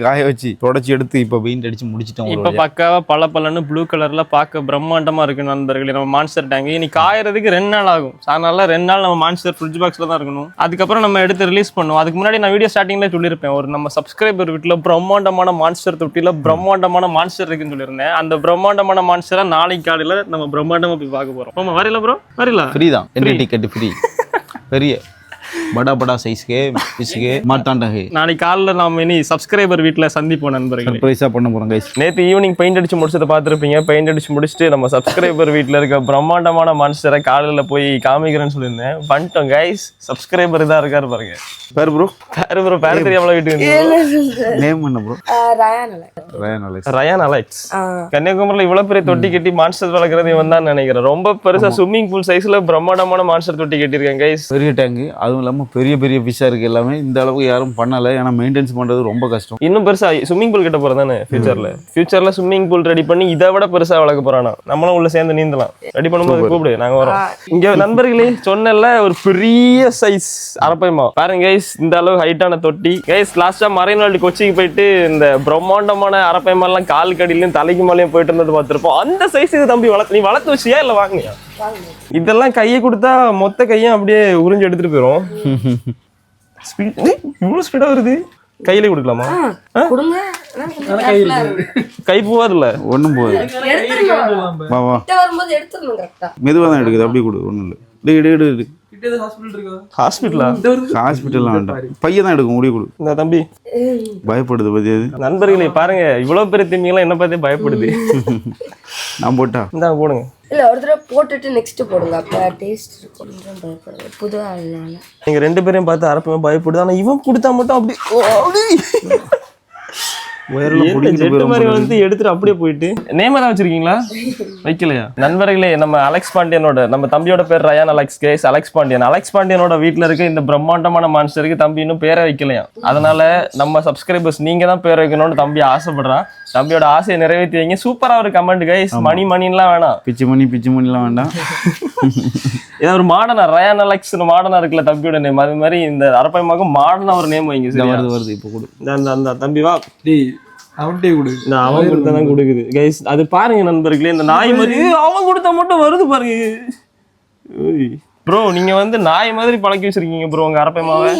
காய வச்சு தொடச்சி எடுத்து இப்போ பெயிண்ட் அடிச்சு முடிச்சிட்டோம். இப்போ பக்காவா பளபளன்னு ப்ளூ கலர்ல பார்க்க பிரம்மாண்டமா இருக்கு நண்பர்களே நம்ம மான்ஸ்டர் டேங்க். இனி காயறதுக்கு 2 நாள் ஆகும். அதனால 2 நாள் நம்ம மான்ஸ்டர் ஃப்ரிட்ஜ் பாக்ஸ்ல தான் இருக்கணும். அதுக்கப்புறம் நம்ம எடுத்து ரிலீஸ் பண்ணுவோம். அதுக்கு முன்னாடி நான் வீடியோ ஸ்டார்டிங்ல சொல்லியிருப்பேன், ஒரு நம்ம சப்ஸ்கிரைபர் வீட்டில் பிரம்மாண்டமான மான்ஸ்டர் தொட்டில பிரம்மாண்டமான மான்ஸ்டர் இருக்குன்னு சொல்லியிருந்தேன். அந்த பிரம்மாண்டமான மான்ஸ்டரை நாளைக்கு காலையில நம்ம பிரம்மாண்டமா போய் பார்க்க போறோம். வரல ப்ரோ? வரல, ஃப்ரீ தான். Entry ticket free. பெரிய படா சைஸ்க்கு பிஸ்க்கு மாட்டாண்டே. நாளைக்கு காலைல நாம இனி சப்ஸ்கிரைபர் வீட்டில் சந்திப்போம் நண்பர்களே. சர்ப்ரைஸா பண்ண போறோம் கைஸ். நேற்று ஈவினிங் பெயிண்ட் அடிச்சு முடிச்சதை பார்த்துருப்பீங்க. பெயிண்ட் அடிச்சு முடிச்சுட்டு நம்ம சப்ஸ்கிரைபர் வீட்டில் இருக்க பிரம்மாண்டமான மான்ஸ்டரை காலையில போய் காமிக்கிறேன்னு சொல்லியிருந்தேன். பண்ணிட்டோம் கைஸ். சப்ஸ்கிரைபர் தான் இருக்காரு பாருங்க. பேர் ப்ரோ? பேர் தெரியாமல வீட்டுக்கு நேம் என்ன ப்ரோ? Rayon Alex. கன்னியாகுமரியில் இவ்வளவு பெரிய தொட்டி கட்டி மான்ஸ்டர் வளர்க்கறது இவன் தான் நினைக்கிறேன். ரொம்ப பெருசா ஸ்விம்மிங் பூல் சைஸ்ல பிரம்மாண்டமான மான்ஸ்டர் தொட்டி கட்டியிருக்கேன் கைஸ். பெரிய டேங்க், அதுவும் இல்லாமல் பெரிய ஃபிஷ்ஷாக இருக்குது எல்லாமே. இந்த அளவுக்கு யாரும் பண்ணலை, ஏன்னா மெயின்டைன்ஸ் பண்ணுறது ரொம்ப கஷ்டம். இன்னும் பெருசா ஸ்விம்மிங் பூல் கிட்ட போகிறதானே ஃபியூச்சரில் ஸ்விம்மிங் பூல் ரெடி பண்ணி இதை விட பெருசாக வளர்க்க போகிறானா. நம்மளும் உள்ள சேர்ந்து நீந்தலாம். ரெடி பண்ணும்போது கூப்பிடு, நாங்கள் வரோம். இங்கே நண்பர்களே சொன்னல ஒரு பெரிய சைஸ் அரப்பைமா பாருங்க கைஸ். இந்த அளவு ஹைட்டான தொட்டி கைஸ். லாஸ்ட்டாக மரைன் வேர்ல்டு கொச்சிக்கு போயிட்டு இந்த பிரம்மாண்டமான அரப்பைமாலாம் கால் கடியிலையும் தலைக்கு மேலேயும் போயிட்டு இருந்தது பார்த்துருப்போம். அந்த சைஸுக்கு தம்பி நீ வளர்த்து வச்சியா இல்லை வாங்கியா? இதெல்லாம் கையை கொடுத்தா மொத்த கையும் அப்படியே உறிஞ்சு எடுத்துட்டு போயிடும். இவ்வளவு ஸ்பீடா வருது. கையில கொடுக்கலாமா? கை போவாதுல்ல, ஒண்ணும் போகுது. மெதுவா தான் எடுக்குது, அப்படியே கொடு. ஒண்ணும் இல்லை. ஹாஸ்பிட்டல் வேண்டாம், பையன் தான் எடுக்கும். முடிய கொடு. இந்த தம்பி பயப்படுது பத்தியாது. நண்பர்களே பாருங்க, இவ்வளவு பெரிய திமிங்கெல்லாம் என்ன பார்த்து பயப்படுது. நான் போட்டா இந்த போடுங்க. இல்ல ஒரு தடவை போட்டுட்டு நெக்ஸ்ட் போடுங்க, அப்ப டேஸ்ட் இருக்கும். பயப்படுது புது ஆளுனால. நீங்க 2 பேரையும் பார்த்து அரப்பமே பயப்படுது. ஆனா இவன் கொடுத்தா மட்டும் அப்படி எடுத்துட்டு அப்படியே போயிட்டு. நேம் தான் வச்சிருக்கீங்களா? வைக்கலையா? நண்பர்களே, நம்ம அலெக்ஸ் பாண்டியனோட, நம்ம தம்பியோட பேர் ரயான் அலெக்ஸ் கேஸ். அலெக்ஸ் பாண்டியனோட வீட்டுல இருக்க இந்த பிரம்மாண்டமான மான்ஸ்டருக்கு தம்பி இன்னும் பேரை வைக்கலையா. அதனால நம்ம சப்ஸ்கிரைபர்ஸ் நீங்க தான் பேர் வைக்கணும்னு தம்பி ஆசைப்படுறான். தம்பியோட ஆசையை நிறைவேற்றி வைங்க. சூப்பரா ஒரு கமெண்ட் கைஸ். மணிலாம் வேணாம், பிச்சு மணிலாம் வேண்டாம். ஏதாவது ஒரு மாடர்னா ரயான் அலெக்ஸ் மாடர்னா இருக்குல்ல தம்பியோட நேம், அது மாதிரி இந்த அரப்பைமாக மாடர்னா ஒரு நேம் வைங்க. வருது இப்போ கொடு. அந்த தம்பி வா, அவன்கிட்டே கொடு. அவன் கொடுத்தாதான் கொடுக்குது கைஸ். அது பாருங்க நண்பர்களே, இந்த நாய் மாதிரி அவன் கொடுத்தா மட்டும் வருது பாருங்க. ப்ரோ நீங்க வந்து நாய் மாதிரி பழக்கி வச்சிருக்கீங்க ப்ரோ உங்க அரப்பைமாவை.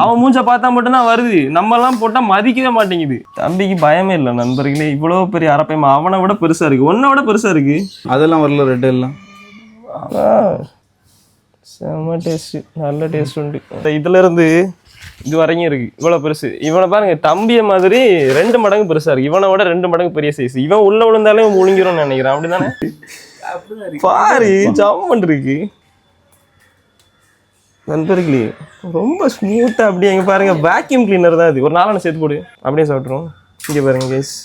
அவன் மூஞ்ச பார்த்தா மட்டும் தான் வருது. நம்ம எல்லாம் போட்டா மதிக்கவே மாட்டேங்குது. தம்பிக்கு பயமே இல்லை நண்பர்களே. இவ்வளவு பெரிய அரப்பைமா அவனை விட பெருசா இருக்கு, ஒன்னை விட பெருசா இருக்கு. அதெல்லாம் வரல, ரெட் எல்லாம் செம்ம டேஸ்ட், நல்ல டேஸ்ட் உண்டு. இதுல இருந்து இது வரைக்கும் இருக்கு, இவ்வளவு பெருசு. இவனை பாருங்க, தம்பிய மாதிரி 2 மடங்கு பெருசா இருக்கு. இவனை விட 2 மடங்கு பெரிய சைஸ். இவன் உள்ள விழுந்தாலே முழுங்கிரும் நினைக்கிறேன். அப்படிதானே? பாரு ஜம்மன் இருக்கு நண்பர்களே. ரொம்ப ஸ்மூத்தா அப்படியே இங்க பாருங்க. வேக்யூம் கிளீனர் தான் இது. ஒரு 4 சேர்த்து போடு, அப்படியே சாப்பிட்டுரும். இங்க பாருங்க கைஸ்.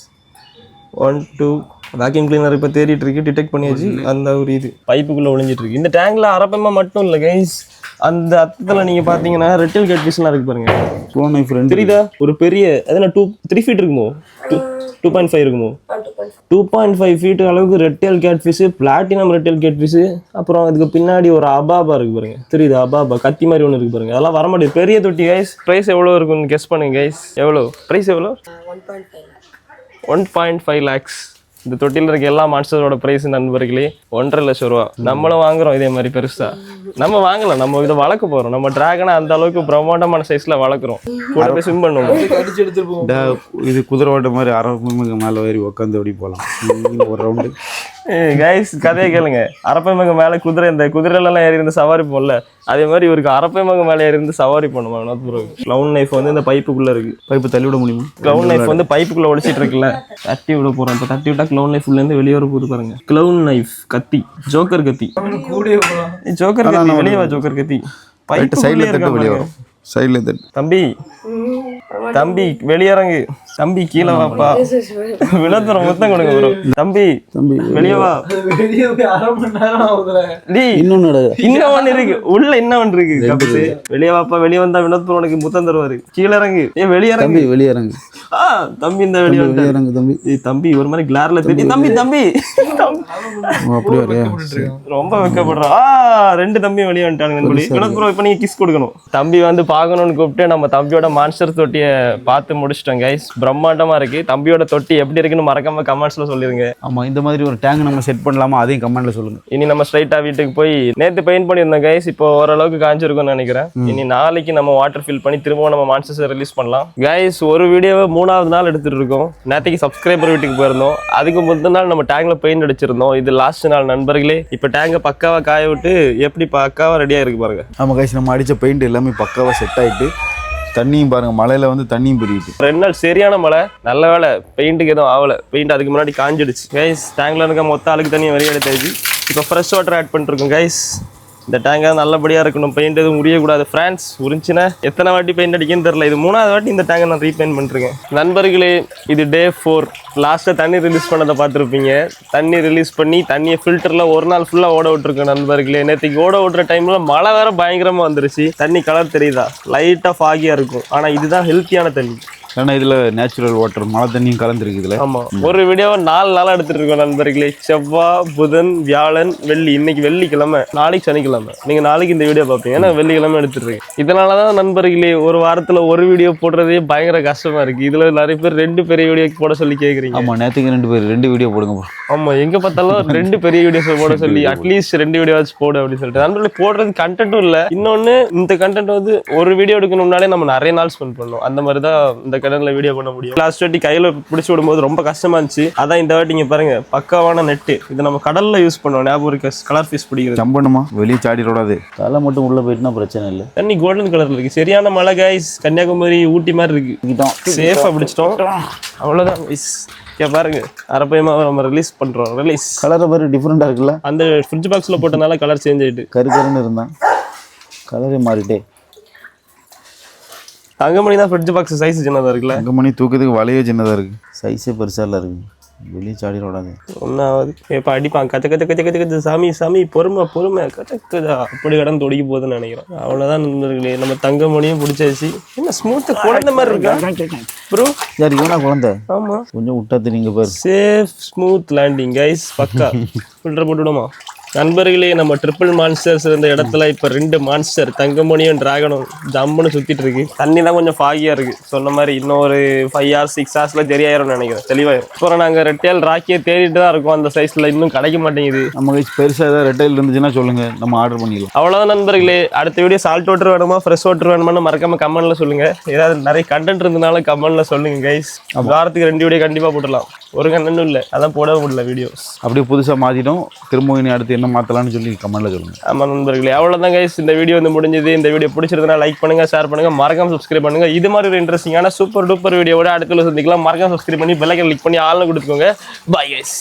1 2 வேக்யூம் கிளீனர் இப்போ தேடிட்டு இருக்கு, டிடெக்ட் பண்ணியாச்சு. அந்த ஒரு இது பைப்புக்குள்ளே ஒளிஞ்சிட்டு இருக்கு. இந்த டேங்க்ல அரப்பமா மட்டும் இல்லை கைஸ், அந்த அர்த்தத்தில் நீங்கள் பார்த்தீங்கன்னா ரெட்டில் கேட் ஃபிஷ்லாம் இருக்கு பாருங்க. ப்ரோ நைஃப் ரெண்டு தெரியுதா? ஒரு பெரிய அதெல்லாம் 3 ஃபீட் இருக்குமோ, 2.5 இருக்குமோ, 2.5 ஃபீட் அளவுக்கு red tail gate fish, platinum red tail gate fish. அப்புறம் அதுக்கு பின்னாடி ஒரு அபாபா இருக்கு பாருங்க, தெரியுதா? அபாபா கத்தி மாதிரி ஒன்று இருக்கு பாருங்க. அதெல்லாம் வர மாட்டேங்குது. பெரிய தொட்டி கைஸ். ப்ரைஸ் எவ்வளோ இருக்குன்னு கெஸ் பண்ணுங்க கைஸ். எவ்வளோ ப்ரைஸ்? எவ்வளோ? 1.5 lakhs. இந்த தொட்டியில் இருக்க எல்லா மான்ஸ்டரோட பிரைஸ் நண்பர்களே 1.5 லட்சம் ரூபா. நம்மளும் வாங்குறோம் இதே மாதிரி பெருசா. நம்ம வாங்கலாம், நம்ம இதை வளர்க்க போறோம். நம்ம டிராகனை அந்த அளவுக்கு பிரம்மாண்டமான சைஸ்ல வளர்க்குறோம். கூட போய் ஸ்விம் பண்ணுவோம். கடிச்சு எடுத்துட்டு போவோம். இது குதிரை ஓட்ட மாதிரி அரப்பமைக்கு மேலே ஏறி உட்காந்து அப்படி போகலாம் ஒரு ரவுண்டு. கைஸ் கதையை கேளுங்க. அரப்பைமங்க மேலே குதிரை, இந்த குதிரைலாம் ஏறி இருந்து சவாரி போடல, அதே மாதிரி இவருக்கு அரப்பைமங்க மேலே ஏறி இருந்து சவாரி பண்ணுமா. க்ளவுன் நைஃப் வந்து இந்த பைப்புக்குள்ள இருக்கு. பைப்பு தள்ளி விட முடியுமா? க்ளவுன் நைஃப் வந்து பைப்புக்குள்ள ஒழிச்சிட்டு இருக்குல்ல, தட்டி விட போறோம். இப்போ தட்டி விட்டா க்ளவுன் நைஃப் உள்ள இருந்து வெளியே வர போகுது பாருங்க. க்ளவுன் நைஃப் கத்தி, ஜோக்கர் கத்தி, ஜோக்கர் கத்தி. வெளியே வா ஜோக்கர் கத்தி. பைப்பு சைடில் தட்டு வெளியே வரும். சைடில் தட்டு. தம்பி தம்பி வெளியறங்கு. தம்பி கீழே வாப்பா. விளத்துறோம் மொத்தம் கொடுங்க ப்ரோ. தம்பி தம்பி வெளியே வா. வெளியே போய் 1/2 மணி நேரம் ஆகுதுல. இன்னும் ஒண்ணு இருக்கு உள்ள, என்ன ஒன்று இருக்கு. கபசு வெளியே வாப்பா. வெளியே வந்தா வினோத் உனக்கு முத்தம் தருவாரு. கீழே இறங்கு. வெளியறங்கு. வெளியறங்கு. தம்பி இந்த வெளியே வெளியறங்கு தம்பி. தம்பி ஒரு மாதிரி கிளார்ல தெரியும். தம்பி தம்பி அப்படி வரையா? ரொம்ப வெக்கப்படுறான். 2 தம்பியும் வெளியே வந்துட்டாங்க. வினோத் ப்ரோ இப்ப நீங்க கிஸ் கொடுக்கணும். தம்பி வந்து பாக்கணும்னு கூப்பிட்டு நம்ம தம்பியோட மான்ஸ்டர் தொட்டியை பார்த்து முடிச்சிட்டோம் கைஸ். பிரம்மாண்டமா இருக்கு. தம்பியோட தொட்டி எப்படி இருக்குன்னு மறக்காம கமெண்ட்ஸ்ல சொல்லிருங்க. ஆமா, இந்த மாதிரி ஒரு டேங்க் நம்ம செட் பண்ணலாமா, அதையும் கமெண்ட்ல சொல்லுங்க. இனி நம்ம ஸ்ட்ரைட்டா வீட்டுக்கு போய் நேத்து பெயிண்ட் பண்ணியிருந்தோம் கைஸ். இப்போ ஓரளவுக்கு காஞ்சிருக்கும்னு நினைக்கிறேன். இனி நாளைக்கு நம்ம வாட்டர் ஃபில் பண்ணி திரும்ப நம்ம மான்ஸ்டர்ஸ் ரிலீஸ் பண்ணலாம் கைஸ். ஒரு வீடியோவை 3வது நாள் எடுத்துட்டு இருக்கோம். நேற்றுக்கு சப்ஸ்கிரைபர் வீட்டுக்கு போயிருந்தோம். அதுக்கு முதல் நாள் நம்ம டேங்க்ல பெயிண்ட் அடிச்சிருந்தோம். இது லாஸ்ட் நாள் நண்பர்களே. இப்போ டேங்கை பக்காவா காய விட்டு எப்படி பக்காவா ரெடியா இருக்கு பாருங்க. ஆமா கைஸ், நம்ம அடிச்ச பெயிண்ட் எல்லாமே பக்காவா செட் ஆயிட்டு, தண்ணியும் பாருங்க, மழையில வந்து தண்ணியும் பெருகிட்டு. 2 நாள் சரியான மழை. நல்ல வேலை பெயிண்ட்டுக்கு எதுவும் ஆகல. பெயிண்ட் அதுக்கு முன்னாடி காஞ்சிடுச்சு கைஸ். டேங்க்ல இருக்க மொத்த அழுக்கு தண்ணியை வெளியே எடுத்தாச்சு. இப்போ ஃப்ரெஷ் வாட்டர் ஆட் பண்ணிருக்கோம் கைஸ். இந்த டேங்கை நல்லபடியா இருக்கணும். பெயிண்ட் எதுவும் உரியக்கூடாது. ஃப்ரான்ஸ் உரிச்சுன்னா எத்தனை வாட்டி பெயிண்ட் அடிக்குன்னு தெரியல. இது 3வது வாட்டி இந்த டேங்கை நான் ரீபெயிண்ட் பண்ணிருக்கேன் நண்பர்களே. இது டே 4. லாஸ்ட்டாக தண்ணி ரிலீஸ் பண்ணதை பார்த்துருப்பீங்க. தண்ணி ரிலீஸ் பண்ணி தண்ணியை ஃபில்டரில் ஒரு நாள் ஃபுல்லாக ஓட விட்டுருக்கேன் நண்பர்களே. நேற்றுக்கு ஓட விட்டுற டைமில் மழை வேற பயங்கரமாக வந்துருச்சு. தண்ணி கலர் தெரியுதா? லைட்டாக ஃபாகியாக இருக்கும். ஆனால் இதுதான் ஹெல்த்தியான தண்ணி. ஏன்னா இதுல நேச்சுரல் வாட்டர், மழை தண்ணியும் கலந்துருக்கு இதுல. ஆமா, ஒரு வீடியோவை 4 நாளா எடுத்துட்டு இருக்கோம் நண்பர்களே. செவ்வாய், புதன், வியாழன், வெள்ளி. இன்னைக்கு வெள்ளிக்கிழமை, நாளைக்கு சனிக்கிழமை. நீங்க நாளைக்கு இந்த வீடியோ பார்ப்பீங்க. ஏன்னா வெள்ளிக்கிழமை எடுத்துட்டு இருக்கேன். இதனாலதான் நண்பர்களே ஒரு வாரத்துல ஒரு வீடியோ போடுறதே பயங்கர கஷ்டமா இருக்கு. இதுல நிறைய பேர் 2 பெரிய வீடியோ போட சொல்லி கேக்குறீங்க. ஆமா, நேற்றுக்கு 2 பேர் 2 வீடியோ போடுங்க. ஆமா, எங்க பார்த்தாலும் 2 பெரிய வீடியோஸ் போட சொல்லி அட்லீஸ்ட் 2 வீடியோஸ் போடு அப்படின்னு சொல்லிட்டு. நண்பர்களே போடுறது கண்டென்ட்டும் இல்ல. இன்னொன்னு, இந்த கண்டென்ட் வந்து ஒரு வீடியோ எடுக்கணும்னாலே நம்ம நிறைய நாள் ஸ்பெண்ட் பண்ணணும். அந்த மாதிரி தான் இந்த கண்டென்ட்ல வீடியோ பண்ண முடியும். லாஸ்ட் வாட்டி கையில பிடிச்சி விடும்போது ரொம்ப கஷ்டமா இருந்துச்சு. அதான் இந்த வாட்டி இங்க பாருங்க பக்காவான நெட்டு. இதை நம்ம கடல்ல யூஸ் பண்ணுவோம். ஞாபகம் இருக்கு? கலர் ஃபிஷ் பிடிக்கிறது. சம்பணுமா? வெளியே சாடிடாது. தலை மட்டும் உள்ள போயிட்டுனா பிரச்சனை இல்லை. தண்ணி கோல்டன் கலர்ல இருக்கு. சரியான மழை கைஸ். கன்னியாகுமரி ஊட்டி மாதிரி இருக்கு. சேஃபா பிடிச்சிட்டோம். அவ்வளவுதான் கைஸ். பாருங்க, அரப்பையமா நம்ம ரிலீஸ் பண்றோம். ரிலீஸ் கலர் பாரு டிஃப்ரெண்டா இருக்குல்ல. அந்த ஃப்ரிட்ஜ் பாக்ஸ்ல போட்டனால கலர் சேஞ்ச் ஆயிட்டு கருக்கருன்னு இருந்தான். கலரே மாறிட்டே. தங்கமணி தான் ஃப்ரிட்ஜ் பாக்ஸ் சைஸ் சின்னதா இருக்குல்ல. தங்கமணி தூக்கத்துக்கு வலையே சின்னதா இருக்கு. சைஸே பெருசா இல்ல இருக்கு. வெளியே சாடி விடாது. ஒன்னாவது இப்ப அடிப்பான். கச்ச கச்ச கச்ச கச்ச கச்ச. சாமி சாமி பொறுமை பொறுமை. கச்சக்கதா அப்படி கடன் தொடிக்க போகுதுன்னு நினைக்கிறேன். அவ்வளவுதான் நண்பர்களே. நம்ம தங்கமணியும் பிடிச்சாச்சு. என்ன ஸ்மூத் குழந்தை மாதிரி இருக்கா ப்ரோ? யார் இவனா குழந்தை? ஆமா, கொஞ்சம் விட்டா தெரியுங்க பாரு. Safe smooth landing guys. பக்கா ஃபில்டர் போட்டு விடுமா நண்பர்களே. நம்ம ட்ரிபிள் மான்ஸ்டர்ஸ் இருந்த இடத்துல இப்ப 2 மான்ஸ்டர் தங்கமணியும் டிராகனும் ஜம்முன்னு சுத்திட்டு இருக்கு. தண்ணி தான் கொஞ்சம் ஃபாகியா இருக்கு. சொன்ன மாதிரி இன்னும் ஒரு 5 hours 6 hours சரியாயிரும் நினைக்கிறேன். தெளிவாயிரும். அப்புறம் நாங்க ரெட்டைல் ராக்கியை தேடிட்டு தான் இருக்கோம். அந்த சைஸ்ல இன்னும் கிடைக்க மாட்டேங்குது. நம்ம கைஸ் பெருசா ஏதாவது ரெட்டைல் இருந்துச்சுன்னா சொல்லுங்க, நம்ம ஆர்டர் பண்ணிடலாம். அவ்வளவுதான் நண்பர்களே. அடுத்த வீடியோ சால்ட் வாட்டர் வேணுமா ஃப்ரெஷ் வாட்டர் வேணுமான்னு மறக்காம கமெண்ட்ல சொல்லுங்க. ஏதாவது நிறைய கண்டென்ட் இருந்தனால கமெண்ட்ல சொல்லுங்க கைஸ். வாரத்துக்கு 2 வீடியோ கண்டிப்பா போட்டுடலாம். ஒரு கண்டென்ட்டும் இல்லை, அதான் போடவே முடியல வீடியோஸ். அப்படியே புதுசா மாத்திட்டோம். திரும்ப இனி அடுத்து என்ன மாத்தலாம்னு சொல்லி கமெண்ட்ல சொல்லுங்க. ஆமா நண்பர்களே, அவ்வளவுதான் கைஸ். இந்த வீடியோ வந்து முடிஞ்சது. இந்த வீடியோ பிடிச்சிருந்தா லைக் பண்ணுங்க, ஷேர் பண்ணுங்க, மறக்காம சப்ஸ்கிரைப் பண்ணுங்க. இது மாதிரி ஒரு இன்ட்ரெஸ்டிங்கான சூப்பர் டூப்பர் வீடியோவோட அடுத்த சந்திக்கலாம். மறக்காம சப்ஸ்கிரைப் பண்ணி பெல் ஐகான் கிளிக் பண்ணி ஆல்னு கொடுத்துக்கோங்க. Bye guys.